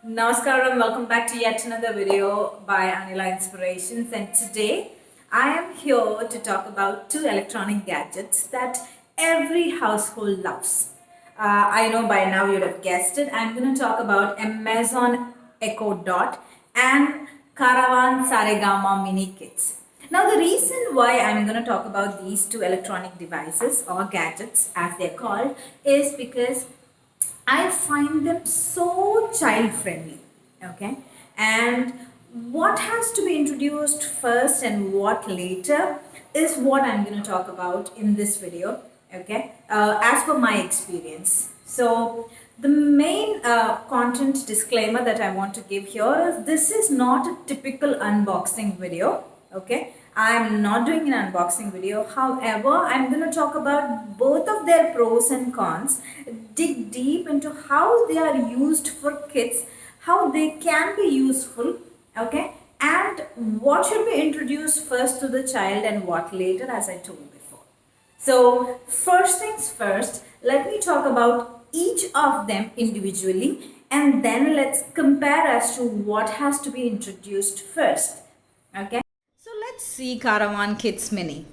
Namaskar and welcome back to yet another video by Anila Inspirations, and today I am here to talk about two electronic gadgets that every household loves. I know by now you'd have guessed it. I'm going to talk about Amazon Echo Dot and Carvaan Saregama mini kits. Now the reason why I'm going to talk about these two electronic devices or gadgets as they're called is because I find them so child friendly. Okay, and what has to be introduced first and what later is what I'm going to talk about in this video. Okay, as per my experience. So, the main content disclaimer that I want to give here is this is not a typical unboxing video. Okay, I am not doing an unboxing video. However, I'm going to talk about both of their pros and cons, dig deep into how they are used for kids, how they can be useful, okay, and what should be introduced first to the child and what later, as I told before. So, first things first, let me talk about each of them individually and then let's compare as to what has to be introduced first. Okay. So let's see Carvaan Kids Mini.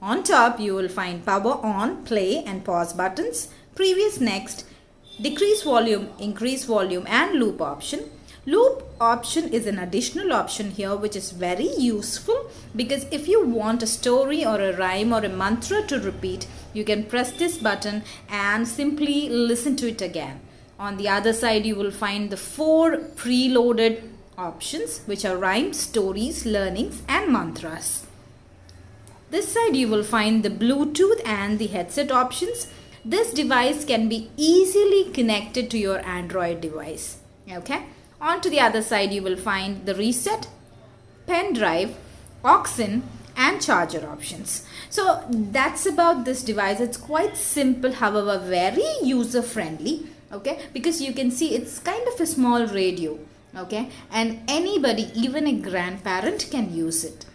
On top you will find power on, play and pause buttons, previous, next, decrease volume, increase volume and loop option. Loop option is an additional option here which is very useful because if you want a story or a rhyme or a mantra to repeat, you can press this button and simply listen to it again. On the other side you will find the 4 preloaded options which are rhymes, stories, learnings and mantras. This side you will find the Bluetooth and the headset options. This device can be easily connected to your Android device. Okay. On to the other side you will find the reset, pen drive, aux-in and charger options. So that's about this device. It's quite simple, however very user friendly. Okay, because you can see it's kind of a small radio. Okay, and anybody, even a grandparent, can use it.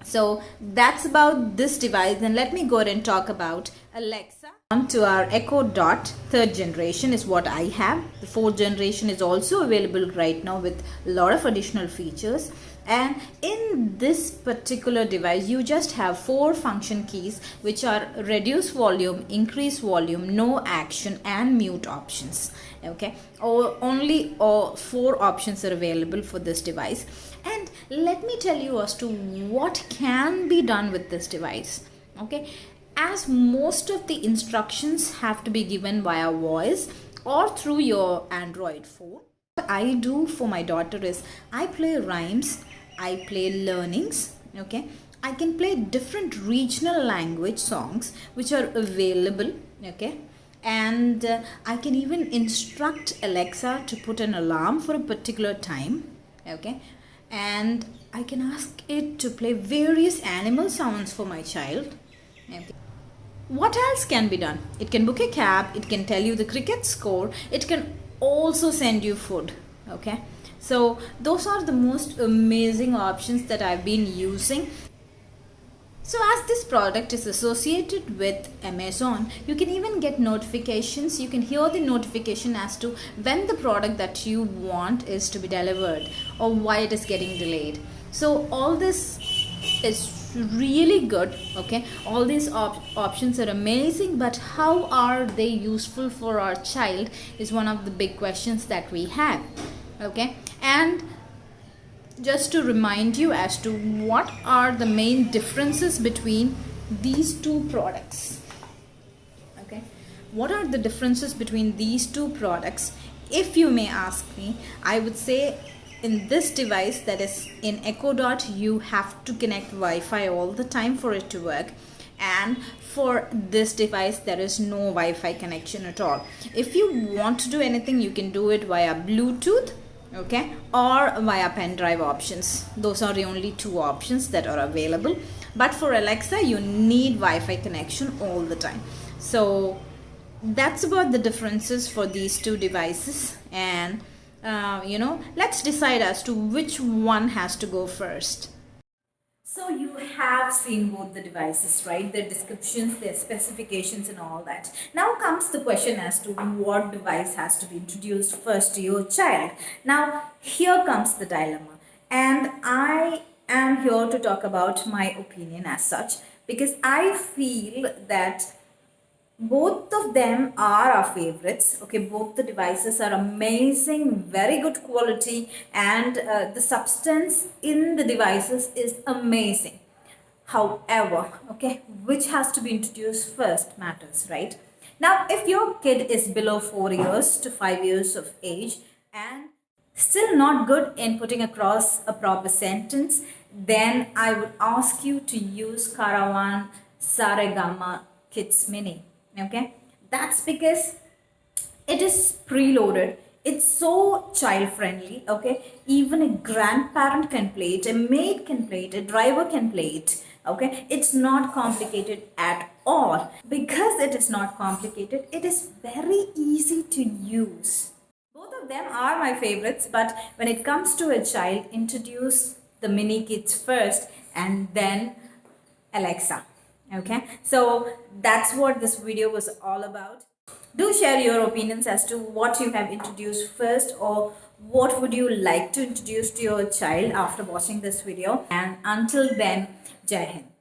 So that's about this device, and let me go ahead and talk about Alexa. On to our Echo Dot, 3rd generation is what I have. The 4th generation is also available right now with a lot of additional features. And in this particular device you just have 4 function keys which are reduce volume, increase volume, no action and mute options. Okay, only 4 options are available for this device. And let me tell you as to what can be done with this device. Okay, as most of the instructions have to be given via voice or through your Android phone, what I do for my daughter is I play rhymes, I play learnings. Okay, I can play different regional language songs which are available. Okay, and I can even instruct Alexa to put an alarm for a particular time. Okay, and I can ask it to play various animal sounds for my child. Okay. What else can be done? It can book a cab, it can tell you the cricket score, it can also send you food. Okay, so those are the most amazing options that I've been using. So as this product is associated with Amazon, you can even get notifications. You can hear the notification as to when the product that you want is to be delivered or why it is getting delayed. So all this is really good. Okay, all these options are amazing, but how are they useful for our child is one of the big questions that we have. Okay, and just to remind you as to what are the main differences between these two products. Okay, what are the differences between these two products? If you may ask me, I would say in this device, that is in Echo Dot, you have to connect Wi-Fi all the time for it to work, and for this device there is no Wi-Fi connection at all. If you want to do anything, you can do it via Bluetooth, okay, or via pen drive options. Those are the only 2 options that are available, but for Alexa you need Wi-Fi connection all the time. So that's about the differences for these 2 devices, and let's decide as to which one has to go first. So you have seen both the devices, right? Their descriptions, their specifications, and all that. Now comes the question as to what device has to be introduced first to your child. Now, here comes the dilemma, and I am here to talk about my opinion as such, because I feel that both of them are our favorites. Okay, both the devices are amazing, very good quality, and the substance in the devices is amazing. However, okay, which has to be introduced first matters, right? Now, if your kid is below 4 years to 5 years of age and still not good in putting across a proper sentence, then I would ask you to use Carvaan Saregama Kids Mini. Okay, that's because it is preloaded. It's so child friendly. Okay, even a grandparent can play it, a maid can play it, a driver can play it. Okay, it's not complicated at all. Because it is not complicated, it is very easy to use. Both of them are my favorites, but when it comes to a child, introduce the mini kids first and then Alexa. Okay, so that's what this video was all about. Do share your opinions as to what you have introduced first, or what would you like to introduce to your child after watching this video. And until then, Jai Hind.